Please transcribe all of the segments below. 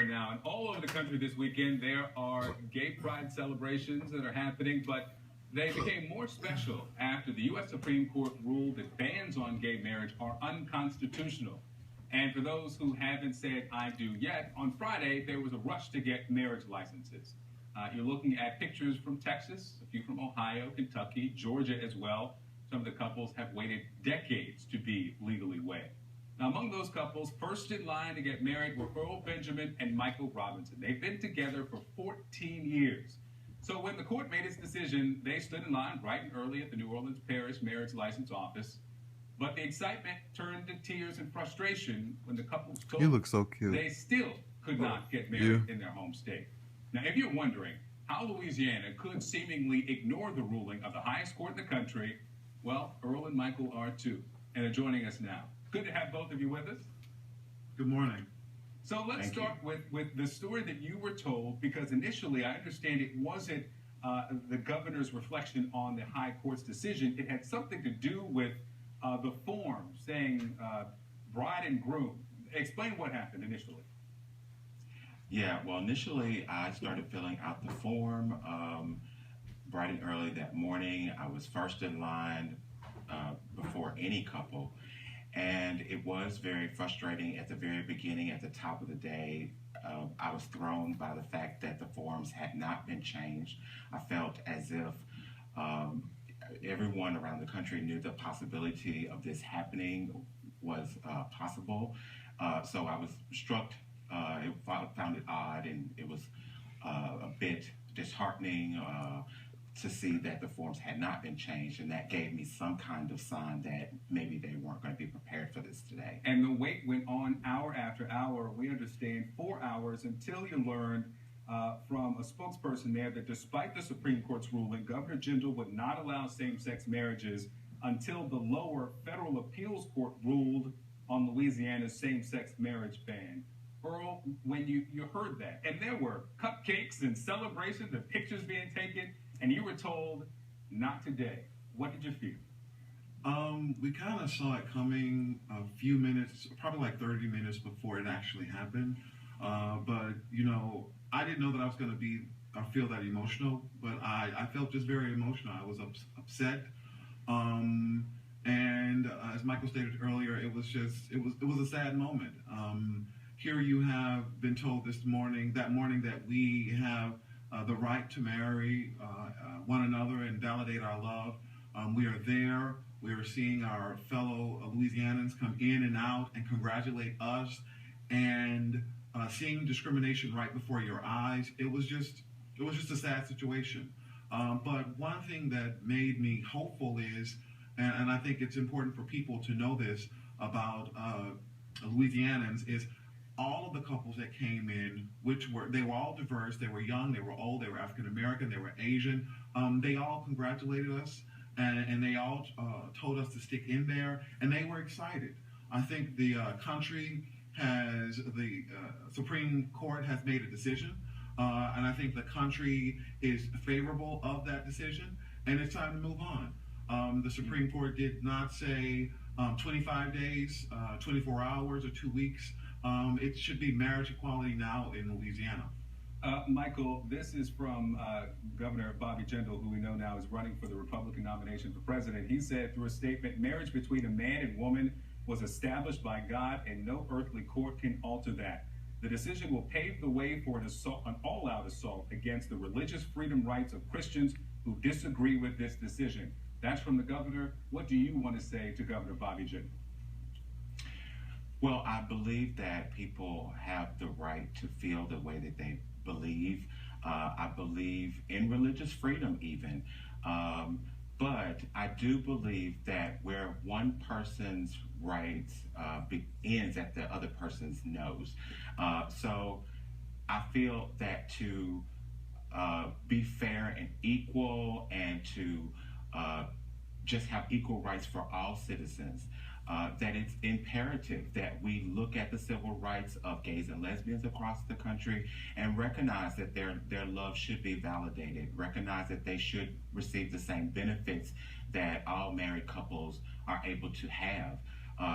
now. And all over the country this weekend, there are gay pride celebrations that are happening, but they became more special after the U.S. Supreme Court ruled that bans on gay marriage are unconstitutional. And for those who haven't said "I do" yet, on Friday, there was a rush to get marriage licenses. You're looking at pictures from Texas, a few from Ohio, Kentucky, Georgia as well. Some of the couples have waited decades to be legally wed. Now, among those couples, first in line to get married were Earl Benjamin and Michael Robinson. They've been together for 14 years. So when the court made its decision, they stood in line bright and early at the New Orleans Parish Marriage License Office. But the excitement turned to tears and frustration when the couple was told you look so cute. They still could not get married in their home state. Now, if you're wondering how Louisiana could seemingly ignore the ruling of the highest court in the country, well, Earl and Michael are too, and are joining us now. Good to have both of you with us. Good morning. So let's start with the story that you were told, because initially I understand it wasn't the governor's reflection on the high court's decision. It had something to do with the form saying bride and groom. Explain what happened initially. Yeah, well, initially I started filling out the form bright and early that morning. I was first in line before any couple. And it was very frustrating at the very beginning, at the top of the day. I was thrown by the fact that the forms had not been changed. I felt as if everyone around the country knew the possibility of this happening was possible. So I was struck, found it odd, and it was a bit disheartening to see that the forms had not been changed, and that gave me some kind of sign that maybe they weren't going to be prepared for this today. And the wait went on hour after hour. We understand 4 hours until you learned from a spokesperson there that despite the Supreme Court's ruling, Governor Jindal would not allow same-sex marriages until the lower federal appeals court ruled on Louisiana's same-sex marriage ban. Earl, when you heard that, and there were cupcakes and celebrations and pictures being taken, and you were told, not today, what did you feel? We kind of saw it coming a few minutes, probably like 30 minutes before it actually happened. But, you know, I didn't know that I was going to feel that emotional, but I felt just very emotional. I was upset. And as Michael stated earlier, it was a sad moment. Here you have been told this morning that we have the right to marry one another and validate our love. We are there. We are seeing our fellow Louisianans come in and out and congratulate us, and seeing discrimination right before your eyes. It was just a sad situation. But one thing that made me hopeful is, and I think it's important for people to know this about Louisianans, is all of the couples that came in, they were all diverse, they were young, they were old, they were African American, they were Asian. They all congratulated us, and they all told us to stick in there, and they were excited. I think the Supreme Court has made a decision, and I think the country is favorable of that decision, and it's time to move on. The Supreme Court did not say 25 days, 24 hours, or 2 weeks. It should be marriage equality now in Louisiana. Michael, this is from Governor Bobby Jindal, who we know now is running for the Republican nomination for president. He said through a statement, marriage between a man and woman was established by God, and no earthly court can alter that. The decision will pave the way for an all-out assault against the religious freedom rights of Christians who disagree with this decision. That's from the governor. What do you want to say to Governor Bobby Jindal? Well, I believe that people have the right to feel the way that they believe. I believe in religious freedom even. But I do believe that where one person's rights ends at the other person's nose. So I feel that to be fair and equal, and to just have equal rights for all citizens, that it's imperative that we look at the civil rights of gays and lesbians across the country and recognize that their love should be validated, recognize that they should receive the same benefits that all married couples are able to have.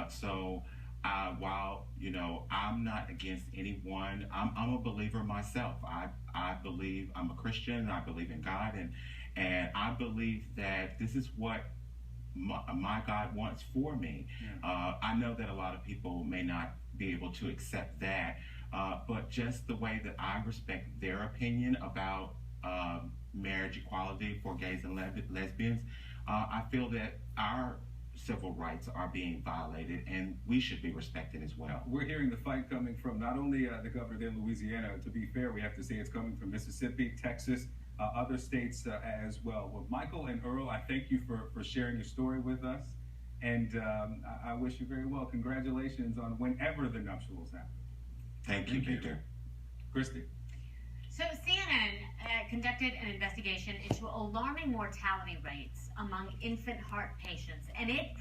So while I'm not against anyone, I'm a believer myself. I believe I'm a Christian. I believe in God, and I believe that this is what my God wants for me. Yeah. I know that a lot of people may not be able to accept that, but just the way that I respect their opinion about marriage equality for gays and lesbians, I feel that our civil rights are being violated, and we should be respected as well. We're hearing the fight coming from not only the governor there in Louisiana. To be fair, we have to say it's coming from Mississippi, Texas, other states as well. Well, Michael and Earl, I thank you for sharing your story with us, and I wish you very well. Congratulations on whenever the nuptials happen. Thank you, Victor. Christy. So CNN conducted an investigation into alarming mortality rates among infant heart patients, and it